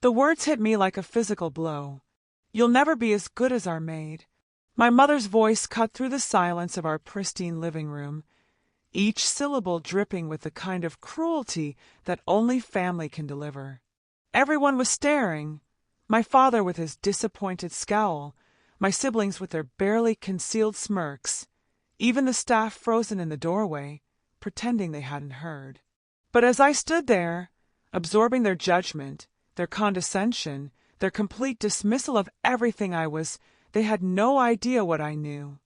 The words hit me like a physical blow. "You'll never be as good as our maid." My mother's voice cut through the silence of our pristine living room, each syllable dripping with the kind of cruelty that only family can deliver. Everyone was staring, my father with his disappointed scowl, my siblings with their barely concealed smirks, even the staff frozen in the doorway, pretending they hadn't heard. But as I stood there, absorbing their judgment, their condescension, their complete dismissal of everything I was, they had no idea what I knew.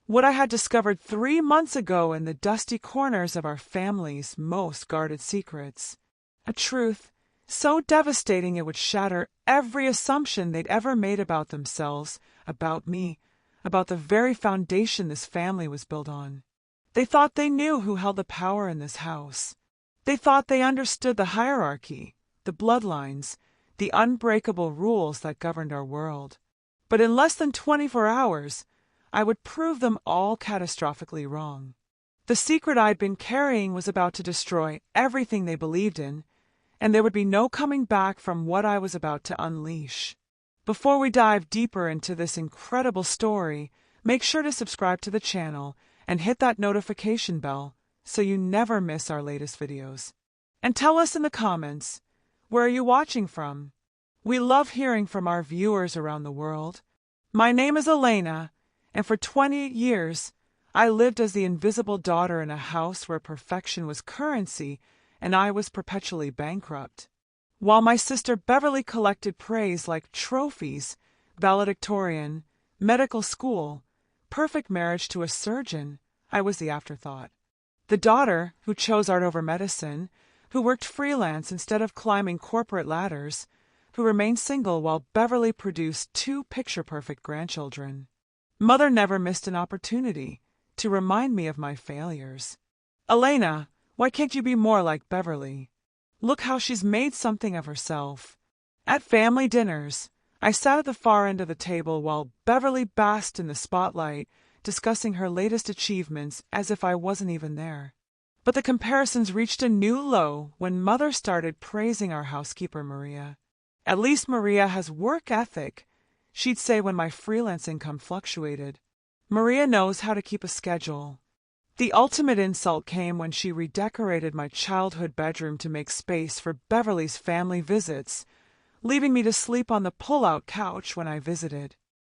What I had discovered 3 months ago in the dusty corners of our family's most guarded secrets. A truth so devastating it would shatter every assumption they'd ever made about themselves, about me, about the very foundation this family was built on. They thought they knew who held the power in this house. They thought they understood the hierarchy, the bloodlines, the unbreakable rules that governed our world. But in less than 24 hours, I would prove them all catastrophically wrong. The secret I'd been carrying was about to destroy everything they believed in, and there would be no coming back from what I was about to unleash. Before we dive deeper into this incredible story, make sure to subscribe to the channel and hit that notification bell so you never miss our latest videos. And tell us in the comments, where are you watching from? We love hearing from our viewers around the world. My name is Elena, and for 20 years, I lived as the invisible daughter in a house where perfection was currency and I was perpetually bankrupt. While my sister Beverly collected praise like trophies, valedictorian, medical school, perfect marriage to a surgeon, I was the afterthought. The daughter who chose art over medicine, who worked freelance instead of climbing corporate ladders, who remained single while Beverly produced 2 picture-perfect grandchildren. Mother never missed an opportunity to remind me of my failures. "Elena, why can't you be more like Beverly? Look how she's made something of herself." At family dinners, I sat at the far end of the table while Beverly basked in the spotlight, discussing her latest achievements as if I wasn't even there. But the comparisons reached a new low when Mother started praising our housekeeper, Maria. "At least Maria has work ethic," she'd say when my freelance income fluctuated. "Maria knows how to keep a schedule." The ultimate insult came when she redecorated my childhood bedroom to make space for Beverly's family visits, leaving me to sleep on the pull-out couch when I visited.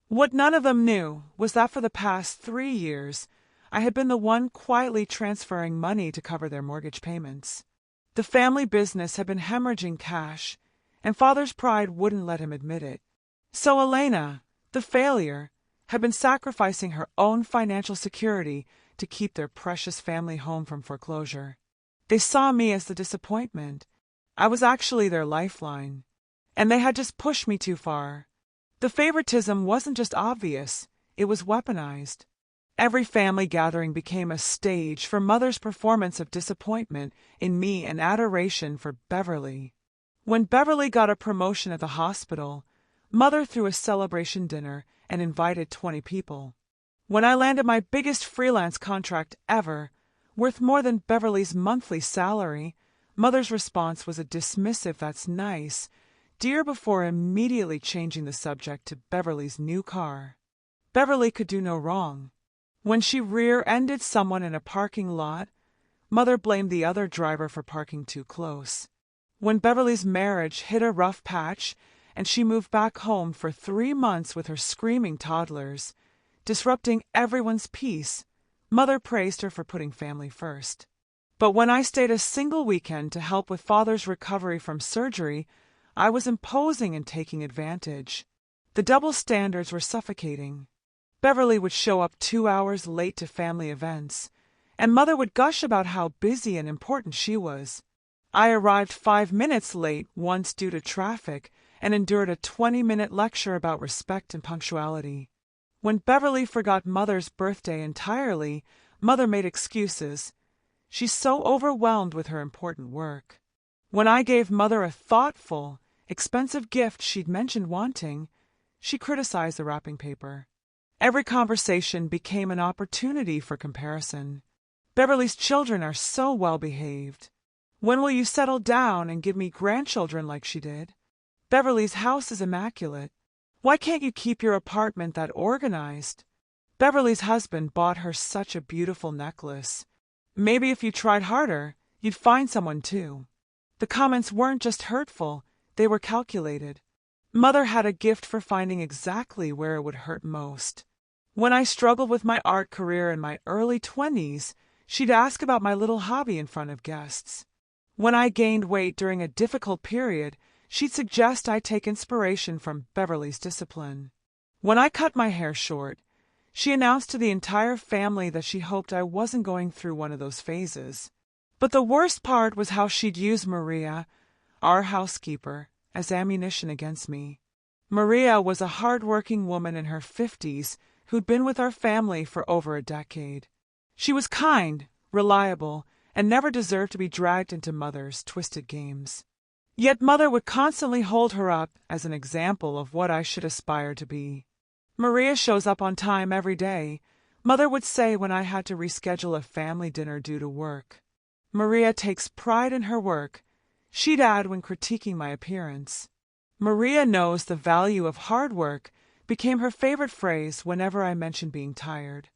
What none of them knew was that for the past 3 years, I had been the one quietly transferring money to cover their mortgage payments. The family business had been hemorrhaging cash, and Father's pride wouldn't let him admit it. So Elena, the failure, had been sacrificing her own financial security to keep their precious family home from foreclosure. They saw me as the disappointment. I was actually their lifeline, and they had just pushed me too far. The favoritism wasn't just obvious, it was weaponized. Every family gathering became a stage for Mother's performance of disappointment in me and adoration for Beverly. When Beverly got a promotion at the hospital, Mother threw a celebration dinner and invited 20 people. When I landed my biggest freelance contract ever, worth more than Beverly's monthly salary, Mother's response was a dismissive "that's nice," dear, before immediately changing the subject to Beverly's new car. Beverly could do no wrong. When she rear-ended someone in a parking lot, Mother blamed the other driver for parking too close. When Beverly's marriage hit a rough patch and she moved back home for 3 months with her screaming toddlers, disrupting everyone's peace, Mother praised her for putting family first. But when I stayed a single weekend to help with Father's recovery from surgery, I was imposing and taking advantage. The double standards were suffocating. Beverly would show up 2 hours late to family events, and Mother would gush about how busy and important she was. I arrived 5 minutes late once due to traffic and endured a 20-minute lecture about respect and punctuality. When Beverly forgot Mother's birthday entirely, Mother made excuses. She's so overwhelmed with her important work. When I gave Mother a thoughtful, expensive gift she'd mentioned wanting, she criticized the wrapping paper. Every conversation became an opportunity for comparison. "Beverly's children are so well behaved. When will you settle down and give me grandchildren like she did?" Beverly's house is immaculate. Why can't you keep your apartment that organized? Beverly's husband bought her such a beautiful necklace. Maybe if you tried harder, you'd find someone too. The comments weren't just hurtful, they were calculated. Mother had a gift for finding exactly where it would hurt most. When I struggled with my art career in my early 20s, she'd ask about my little hobby in front of guests. When I gained weight during a difficult period, she'd suggest I take inspiration from Beverly's discipline. When I cut my hair short, she announced to the entire family that she hoped I wasn't going through one of those phases. But the worst part was how she'd use Maria, our housekeeper, as ammunition against me. Maria was a hard-working woman in her 50s who'd been with our family for over a decade. She was kind, reliable, and never deserved to be dragged into Mother's twisted games. Yet Mother would constantly hold her up as an example of what I should aspire to be. Maria shows up on time every day, Mother would say when I had to reschedule a family dinner due to work. Maria takes pride in her work, she'd add when critiquing my appearance. Maria knows the value of hard work became her favorite phrase whenever I mentioned being tired.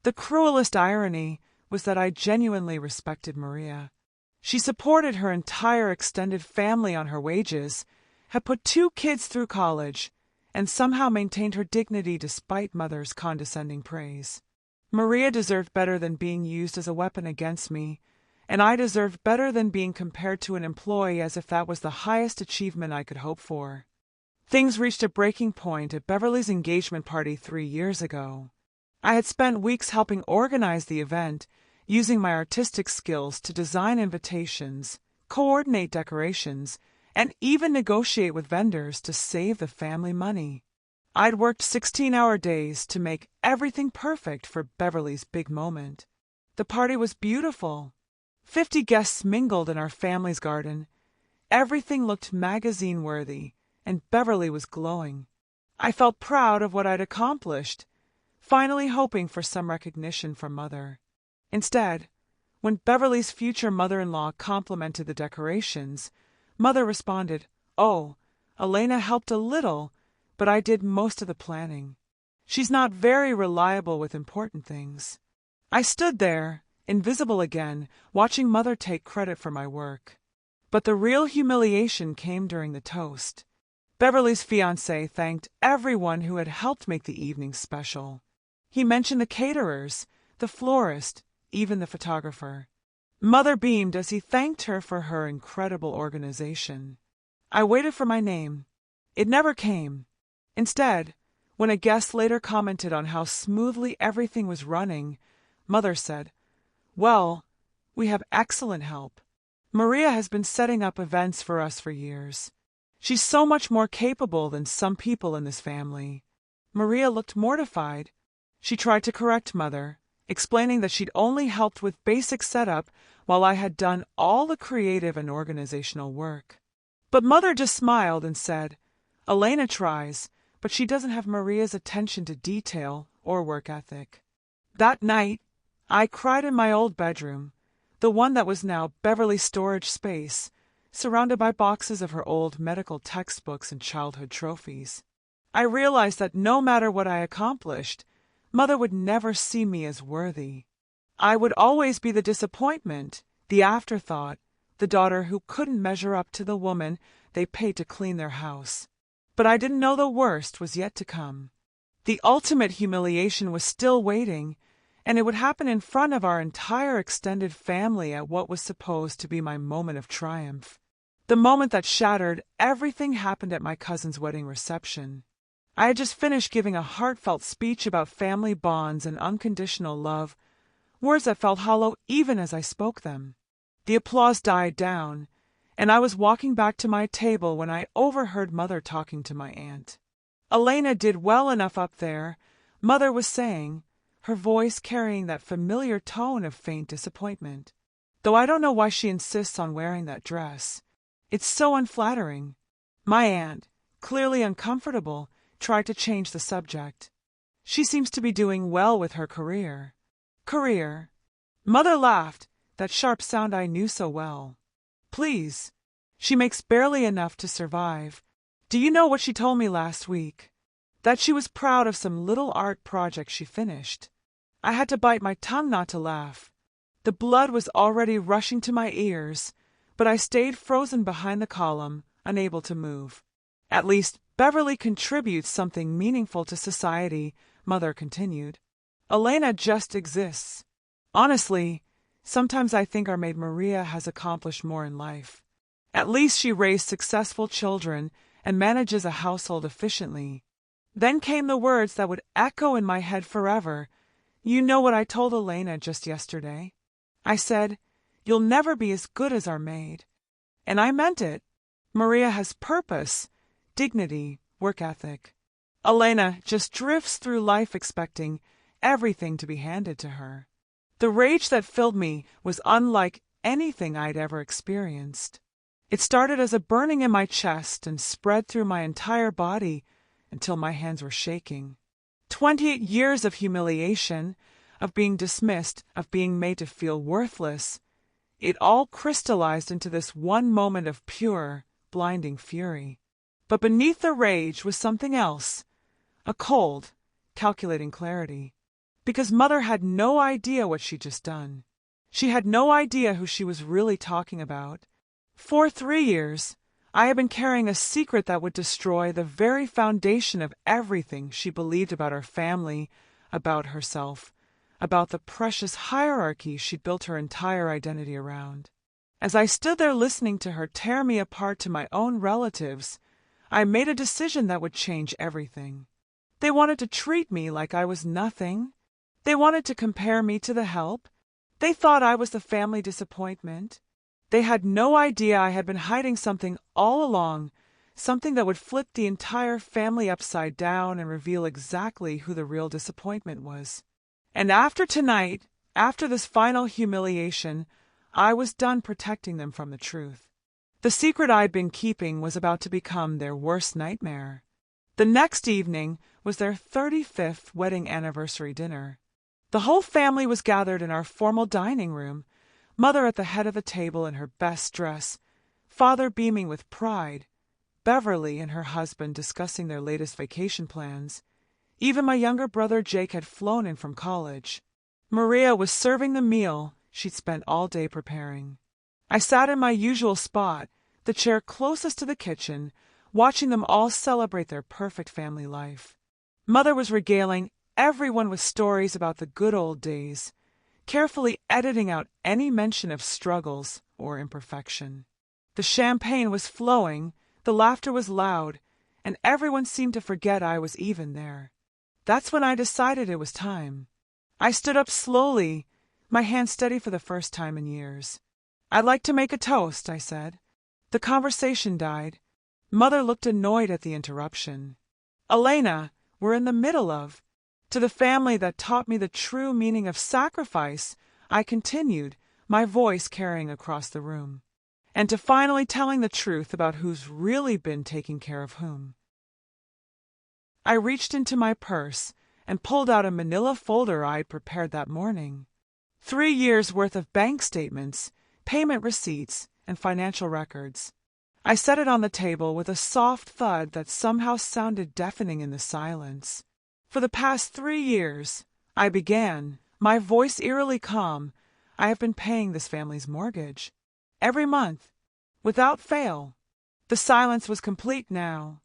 The cruelest irony was that I genuinely respected Maria. She supported her entire extended family on her wages, had put 2 kids through college, and somehow maintained her dignity despite Mother's condescending praise. Maria deserved better than being used as a weapon against me, and I deserved better than being compared to an employee as if that was the highest achievement I could hope for. Things reached a breaking point at Beverly's engagement party 3 years ago. I had spent weeks helping organize the event, using my artistic skills to design invitations, coordinate decorations, and even negotiate with vendors to save the family money. I'd worked 16-hour days to make everything perfect for Beverly's big moment. The party was beautiful. 50 guests mingled in our family's garden. Everything looked magazine-worthy, and Beverly was glowing. I felt proud of what I'd accomplished, finally hoping for some recognition from Mother. Instead, when Beverly's future mother-in-law complimented the decorations, Mother responded, "Oh, Elena helped a little, but I did most of the planning. She's not very reliable with important things." I stood there, invisible again, watching Mother take credit for my work. But the real humiliation came during the toast. Beverly's fiancé thanked everyone who had helped make the evening special. He mentioned the caterers, the florist, even the photographer. Mother beamed as he thanked her for her incredible organization. I waited for my name. It never came. Instead, when a guest later commented on how smoothly everything was running, Mother said, "Well, we have excellent help. Maria has been setting up events for us for years. She's so much more capable than some people in this family." Maria looked mortified. She tried to correct Mother, explaining that she'd only helped with basic setup while I had done all the creative and organizational work. But Mother just smiled and said, "Elena tries, but she doesn't have Maria's attention to detail or work ethic." That night, I cried in my old bedroom, the one that was now Beverly's storage space, surrounded by boxes of her old medical textbooks and childhood trophies. I realized that no matter what I accomplished, Mother would never see me as worthy. I would always be the disappointment, the afterthought, the daughter who couldn't measure up to the woman they paid to clean their house. But I didn't know the worst was yet to come. The ultimate humiliation was still waiting, and it would happen in front of our entire extended family at what was supposed to be my moment of triumph. The moment that shattered everything happened at my cousin's wedding reception. I had just finished giving a heartfelt speech about family bonds and unconditional love, words that felt hollow even as I spoke them. The applause died down, and I was walking back to my table when I overheard Mother talking to my aunt. "Elena did well enough up there," Mother was saying, her voice carrying that familiar tone of faint disappointment. "Though I don't know why she insists on wearing that dress. It's so unflattering." My aunt, clearly uncomfortable, tried to change the subject. "She seems to be doing well with her career." Career. Mother laughed, that sharp sound I knew so well. "Please. She makes barely enough to survive. Do you know what she told me last week? That she was proud of some little art project she finished. I had to bite my tongue not to laugh. The blood was already rushing to my ears, but I stayed frozen behind the column, unable to move. At least Beverly contributes something meaningful to society, Mother continued. Elena just exists. Honestly, sometimes I think our maid Maria has accomplished more in life. At least she raised successful children and manages a household efficiently. Then came the words that would echo in my head forever. You know what I told Elena just yesterday? I said, "You'll never be as good as our maid." And I meant it. Maria has purpose, dignity, work ethic. Elena just drifts through life expecting everything to be handed to her. The rage that filled me was unlike anything I'd ever experienced. It started as a burning in my chest and spread through my entire body until my hands were shaking. 28 years of humiliation, of being dismissed, of being made to feel worthless. It all crystallized into this one moment of pure, blinding fury. But beneath the rage was something else, a cold, calculating clarity. Because Mother had no idea what she'd just done. She had no idea who she was really talking about. For 3 years, I had been carrying a secret that would destroy the very foundation of everything she believed about our family, about herself, about the precious hierarchy she'd built her entire identity around. As I stood there listening to her tear me apart to my own relatives, I made a decision that would change everything. They wanted to treat me like I was nothing. They wanted to compare me to the help. They thought I was the family disappointment. They had no idea I had been hiding something all along, something that would flip the entire family upside down and reveal exactly who the real disappointment was. And after tonight, after this final humiliation, I was done protecting them from the truth. The secret I'd been keeping was about to become their worst nightmare. The next evening was their 35th wedding anniversary dinner. The whole family was gathered in our formal dining room, Mother at the head of the table in her best dress, Father beaming with pride, Beverly and her husband discussing their latest vacation plans. Even my younger brother Jake had flown in from college. Maria was serving the meal she'd spent all day preparing. I sat in my usual spot, the chair closest to the kitchen, watching them all celebrate their perfect family life. Mother was regaling everyone with stories about the good old days, carefully editing out any mention of struggles or imperfection. The champagne was flowing, the laughter was loud, and everyone seemed to forget I was even there. That's when I decided it was time. I stood up slowly, my hand steady for the first time in years. "I'd like to make a toast," I said. The conversation died. Mother looked annoyed at the interruption. "Elena, we're in the middle of..." "To the family that taught me the true meaning of sacrifice," I continued, my voice carrying across the room. "And to finally telling the truth about who's really been taking care of whom." I reached into my purse and pulled out a manila folder I'd prepared that morning. 3 years' worth of bank statements, payment receipts, and financial records. I set it on the table with a soft thud that somehow sounded deafening in the silence. For the past 3 years, I began, my voice eerily calm, I have been paying this family's mortgage. Every month, without fail. The silence was complete now.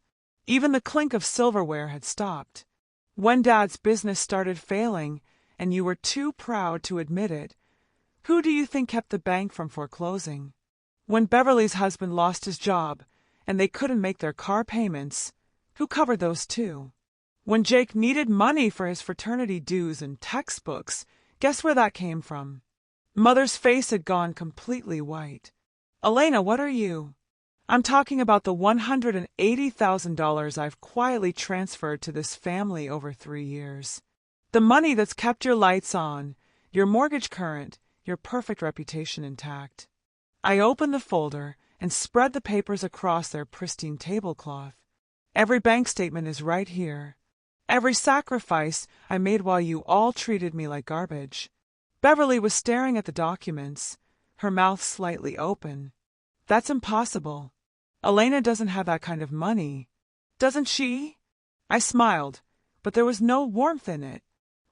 Even the clink of silverware had stopped. When Dad's business started failing, and you were too proud to admit it, who do you think kept the bank from foreclosing? When Beverly's husband lost his job, and they couldn't make their car payments, who covered those too? When Jake needed money for his fraternity dues and textbooks, guess where that came from? Mother's face had gone completely white. "Elena, what are you?" "I'm talking about the $180,000 I've quietly transferred to this family over 3 years. The money that's kept your lights on, your mortgage current, your perfect reputation intact." I opened the folder and spread the papers across their pristine tablecloth. "Every bank statement is right here. Every sacrifice I made while you all treated me like garbage." Beverly was staring at the documents, her mouth slightly open. "That's impossible. Elena doesn't have that kind of money." Doesn't she? I smiled, but there was no warmth in it.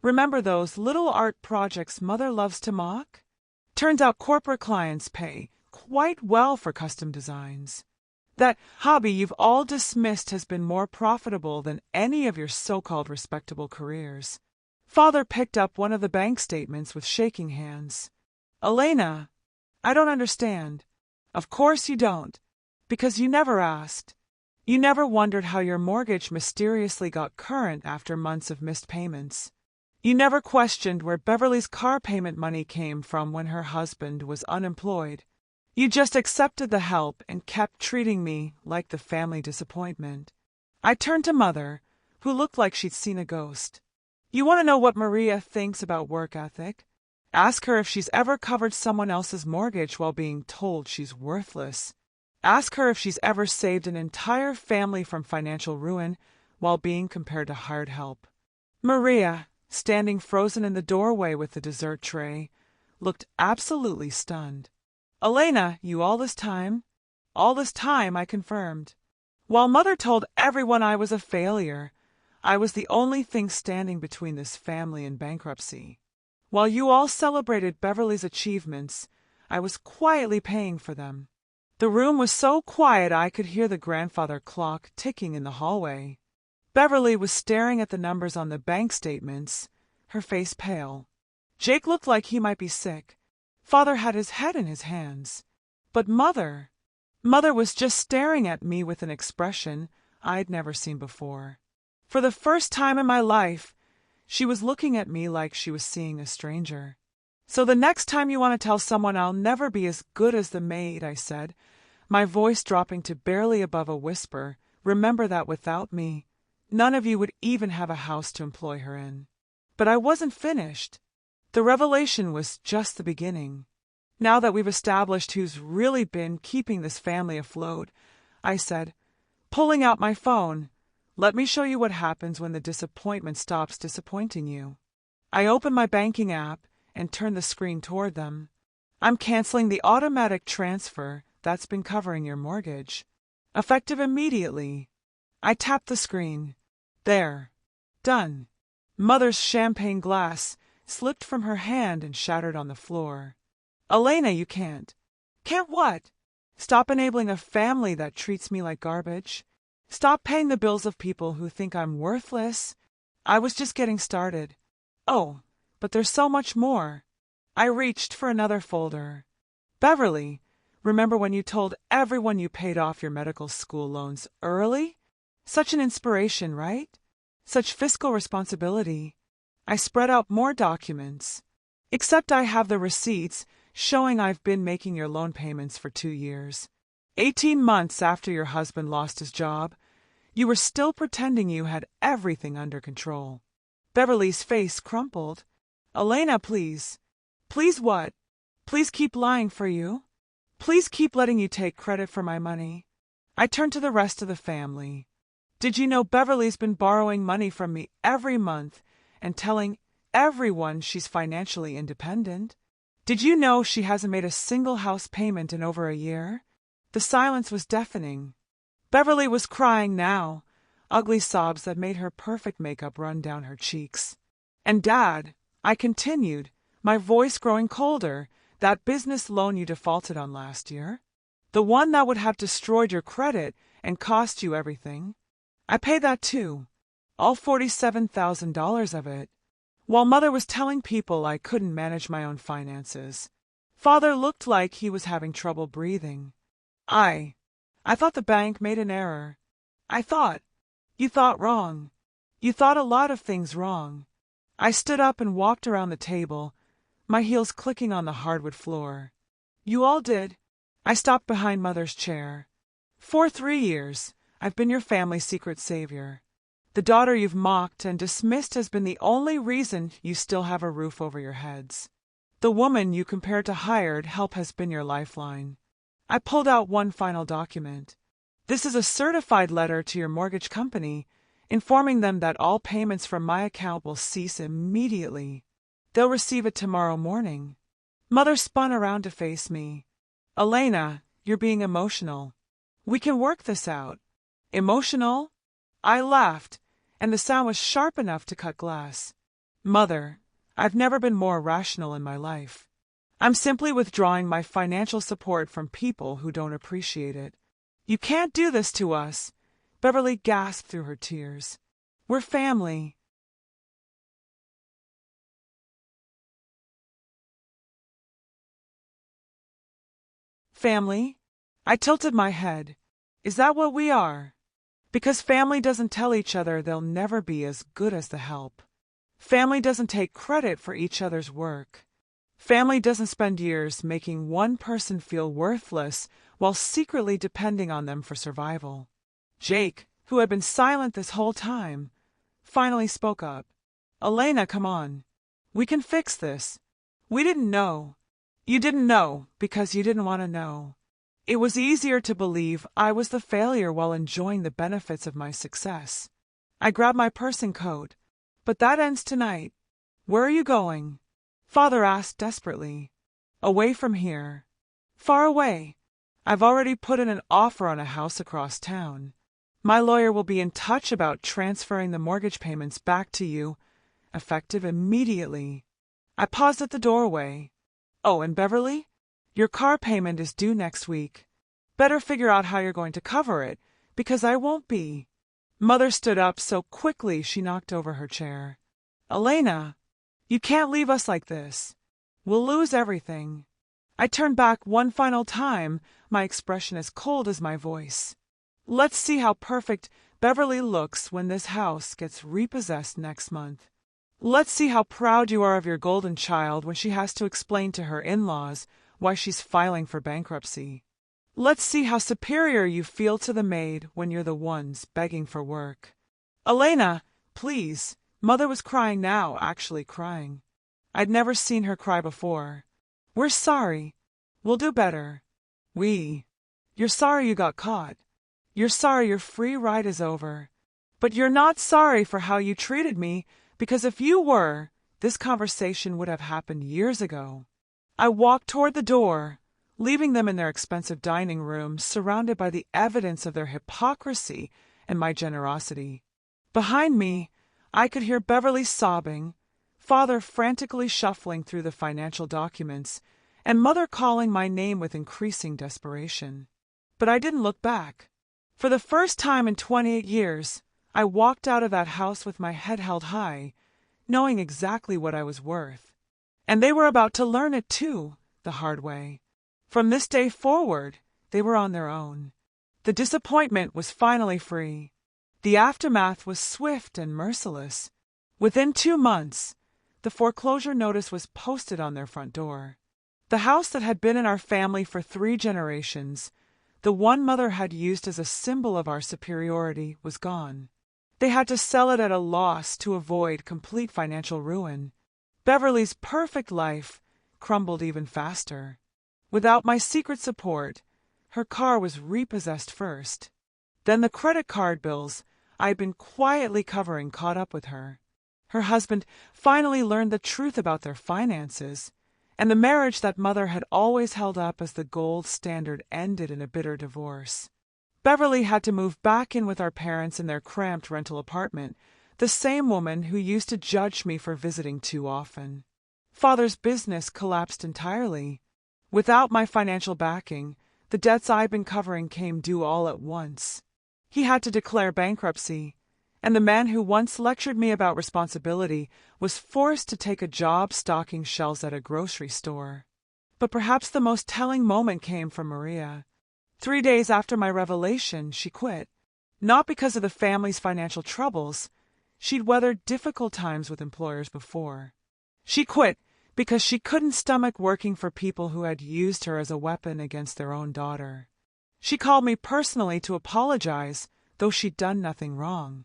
Remember those little art projects Mother loves to mock? Turns out corporate clients pay quite well for custom designs. That hobby you've all dismissed has been more profitable than any of your so-called respectable careers. Father picked up one of the bank statements with shaking hands. Elena, I don't understand. Of course you don't, because you never asked. You never wondered how your mortgage mysteriously got current after months of missed payments. You never questioned where Beverly's car payment money came from when her husband was unemployed. You just accepted the help and kept treating me like the family disappointment. I turned to Mother, who looked like she'd seen a ghost. You want to know what Maria thinks about work ethic? Ask her if she's ever covered someone else's mortgage while being told she's worthless. Ask her if she's ever saved an entire family from financial ruin while being compared to hired help. Maria, standing frozen in the doorway with the dessert tray, looked absolutely stunned. Elena, you all this time? All this time, I confirmed. While Mother told everyone I was a failure, I was the only thing standing between this family and bankruptcy. While you all celebrated Beverly's achievements, I was quietly paying for them. The room was so quiet I could hear the grandfather clock ticking in the hallway. Beverly was staring at the numbers on the bank statements, her face pale. Jake looked like he might be sick. Father had his head in his hands. But Mother was just staring at me with an expression I'd never seen before. For the first time in my life, she was looking at me like she was seeing a stranger. So the next time you want to tell someone I'll never be as good as the maid, I said, my voice dropping to barely above a whisper, remember that without me, none of you would even have a house to employ her in. But I wasn't finished. The revelation was just the beginning. Now that we've established who's really been keeping this family afloat, I said, pulling out my phone, let me show you what happens when the disappointment stops disappointing you. I opened my banking app and turned the screen toward them. I'm canceling the automatic transfer that's been covering your mortgage. Effective immediately. I tapped the screen. There. Done. Mother's champagne glass slipped from her hand and shattered on the floor. Elena, you can't. Can't what? Stop enabling a family that treats me like garbage. Stop paying the bills of people who think I'm worthless. I was just getting started. Oh, but there's so much more. I reached for another folder. Beverly, remember when you told everyone you paid off your medical school loans early? Such an inspiration, right? Such fiscal responsibility. I spread out more documents. Except I have the receipts showing I've been making your loan payments for 2 years. 18 months after your husband lost his job, you were still pretending you had everything under control. Beverly's face crumpled. Elena, please. Please what? Please keep lying for you? Please keep letting you take credit for my money? I turned to the rest of the family. Did you know Beverly's been borrowing money from me every month and telling everyone she's financially independent? Did you know she hasn't made a single house payment in over a year? The silence was deafening. Beverly was crying now, ugly sobs that made her perfect makeup run down her cheeks. And Dad, I continued, my voice growing colder, that business loan you defaulted on last year? The one that would have destroyed your credit and cost you everything? I paid that too, all $47,000 of it, while Mother was telling people I couldn't manage my own finances. Father looked like he was having trouble breathing. I thought the bank made an error. You thought wrong. You thought a lot of things wrong. I stood up and walked around the table, my heels clicking on the hardwood floor. You all did. I stopped behind Mother's chair. For 3 years, I've been your family's secret savior. The daughter you've mocked and dismissed has been the only reason you still have a roof over your heads. The woman you compared to hired help has been your lifeline. I pulled out one final document. This is a certified letter to your mortgage company, informing them that all payments from my account will cease immediately. They'll receive it tomorrow morning. Mother spun around to face me. Elena, you're being emotional. We can work this out. Emotional? I laughed, and the sound was sharp enough to cut glass. Mother, I've never been more rational in my life. I'm simply withdrawing my financial support from people who don't appreciate it. You can't do this to us, Beverly gasped through her tears. We're family. Family? I tilted my head. Is that what we are? Because family doesn't tell each other they'll never be as good as the help. Family doesn't take credit for each other's work. Family doesn't spend years making one person feel worthless while secretly depending on them for survival. Jake, who had been silent this whole time, finally spoke up. Elena, come on. We can fix this. We didn't know. You didn't know because you didn't want to know. It was easier to believe I was the failure while enjoying the benefits of my success. I grabbed my purse and coat. But that ends tonight. Where are you going? Father asked desperately. Away from here. Far away. I've already put in an offer on a house across town. My lawyer will be in touch about transferring the mortgage payments back to you, effective immediately. I paused at the doorway. Oh, and Beverly? Your car payment is due next week. Better figure out how you're going to cover it, because I won't be. Mother stood up so quickly she knocked over her chair. Elena, you can't leave us like this. We'll lose everything. I turned back one final time, my expression as cold as my voice. Let's see how perfect Beverly looks when this house gets repossessed next month. Let's see how proud you are of your golden child when she has to explain to her in-laws why she's filing for bankruptcy. Let's see how superior you feel to the maid when you're the ones begging for work. Elena, please. Mother was crying now, actually crying. I'd never seen her cry before. We're sorry. We'll do better. You're sorry you got caught. You're sorry your free ride is over. But you're not sorry for how you treated me, because if you were, this conversation would have happened years ago. I walked toward the door, leaving them in their expensive dining room, surrounded by the evidence of their hypocrisy and my generosity. Behind me, I could hear Beverly sobbing, Father frantically shuffling through the financial documents, and Mother calling my name with increasing desperation. But I didn't look back. For the first time in 28 years, I walked out of that house with my head held high, knowing exactly what I was worth. And they were about to learn it too, the hard way. From this day forward, they were on their own. The disappointment was finally free. The aftermath was swift and merciless. Within 2 months, the foreclosure notice was posted on their front door. The house that had been in our family for 3 generations, the one Mother had used as a symbol of our superiority, was gone. They had to sell it at a loss to avoid complete financial ruin. Beverly's perfect life crumbled even faster. Without my secret support, her car was repossessed first. Then the credit card bills I had been quietly covering caught up with her. Her husband finally learned the truth about their finances, and the marriage that Mother had always held up as the gold standard ended in a bitter divorce. Beverly had to move back in with our parents in their cramped rental apartment, the same woman who used to judge me for visiting too often. Father's business collapsed entirely. Without my financial backing, the debts I'd been covering came due all at once. He had to declare bankruptcy, and the man who once lectured me about responsibility was forced to take a job stocking shelves at a grocery store. But perhaps the most telling moment came from Maria. 3 days after my revelation, she quit. Not because of the family's financial troubles. She'd weathered difficult times with employers before. She quit because she couldn't stomach working for people who had used her as a weapon against their own daughter. She called me personally to apologize, though she'd done nothing wrong.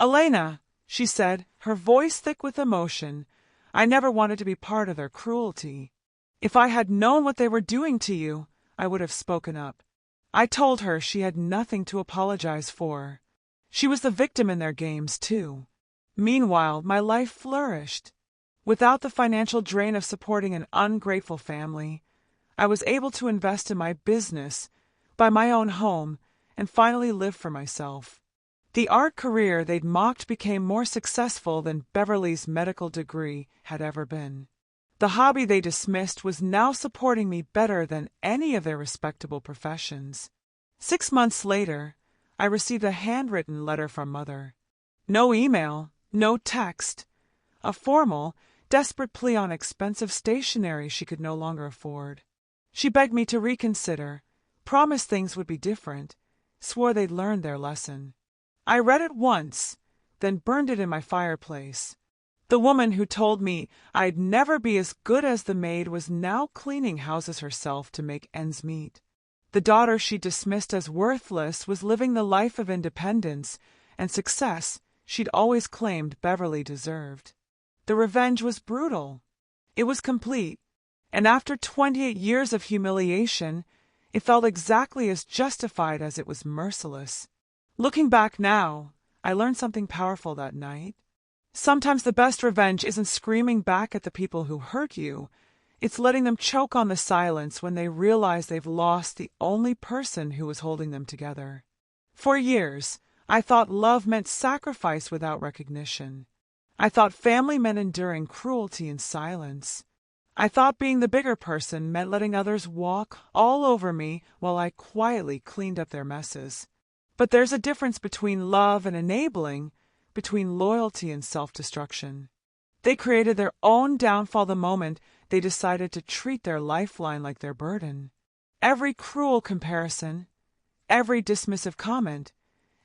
Elena, she said, her voice thick with emotion, I never wanted to be part of their cruelty. If I had known what they were doing to you, I would have spoken up. I told her she had nothing to apologize for. She was the victim in their games, too. Meanwhile, my life flourished. Without the financial drain of supporting an ungrateful family, I was able to invest in my business, buy my own home, and finally live for myself. The art career they'd mocked became more successful than Beverly's medical degree had ever been. The hobby they dismissed was now supporting me better than any of their respectable professions. 6 months later, I received a handwritten letter from Mother. No email, no text. A formal, desperate plea on expensive stationery she could no longer afford. She begged me to reconsider, promised things would be different, swore they'd learned their lesson. I read it once, then burned it in my fireplace. The woman who told me I'd never be as good as the maid was now cleaning houses herself to make ends meet. The daughter she dismissed as worthless was living the life of independence and success she'd always claimed Beverly deserved. The revenge was brutal. It was complete, and after 28 years of humiliation, it felt exactly as justified as it was merciless. Looking back now, I learned something powerful that night. Sometimes the best revenge isn't screaming back at the people who hurt you. It's letting them choke on the silence when they realize they've lost the only person who was holding them together. For years, I thought love meant sacrifice without recognition. I thought family meant enduring cruelty in silence. I thought being the bigger person meant letting others walk all over me while I quietly cleaned up their messes. But there's a difference between love and enabling, between loyalty and self-destruction. They created their own downfall the moment they decided to treat their lifeline like their burden. Every cruel comparison, every dismissive comment,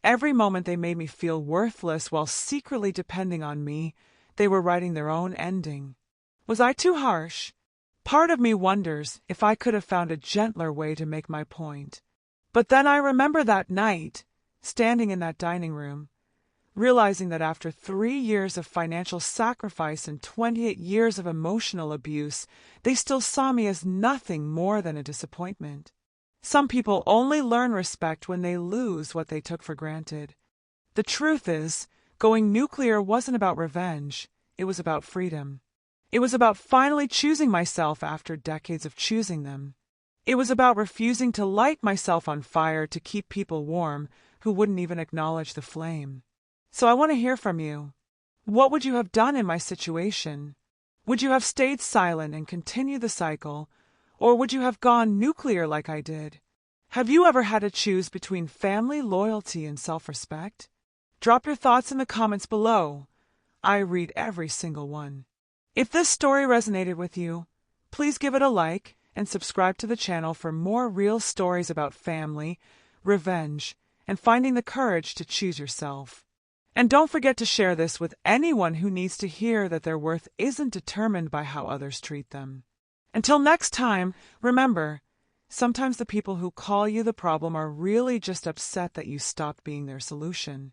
every moment they made me feel worthless while secretly depending on me, they were writing their own ending. Was I too harsh? Part of me wonders if I could have found a gentler way to make my point. But then I remember that night, standing in that dining room, realizing that after 3 years of financial sacrifice and 28 years of emotional abuse, they still saw me as nothing more than a disappointment. Some people only learn respect when they lose what they took for granted. The truth is, going nuclear wasn't about revenge, it was about freedom. It was about finally choosing myself after decades of choosing them. It was about refusing to light myself on fire to keep people warm who wouldn't even acknowledge the flame. So I want to hear from you. What would you have done in my situation? Would you have stayed silent and continued the cycle, or would you have gone nuclear like I did? Have you ever had to choose between family loyalty and self-respect? Drop your thoughts in the comments below. I read every single one. If this story resonated with you, please give it a like and subscribe to the channel for more real stories about family, revenge, and finding the courage to choose yourself. And don't forget to share this with anyone who needs to hear that their worth isn't determined by how others treat them. Until next time, remember, sometimes the people who call you the problem are really just upset that you stopped being their solution.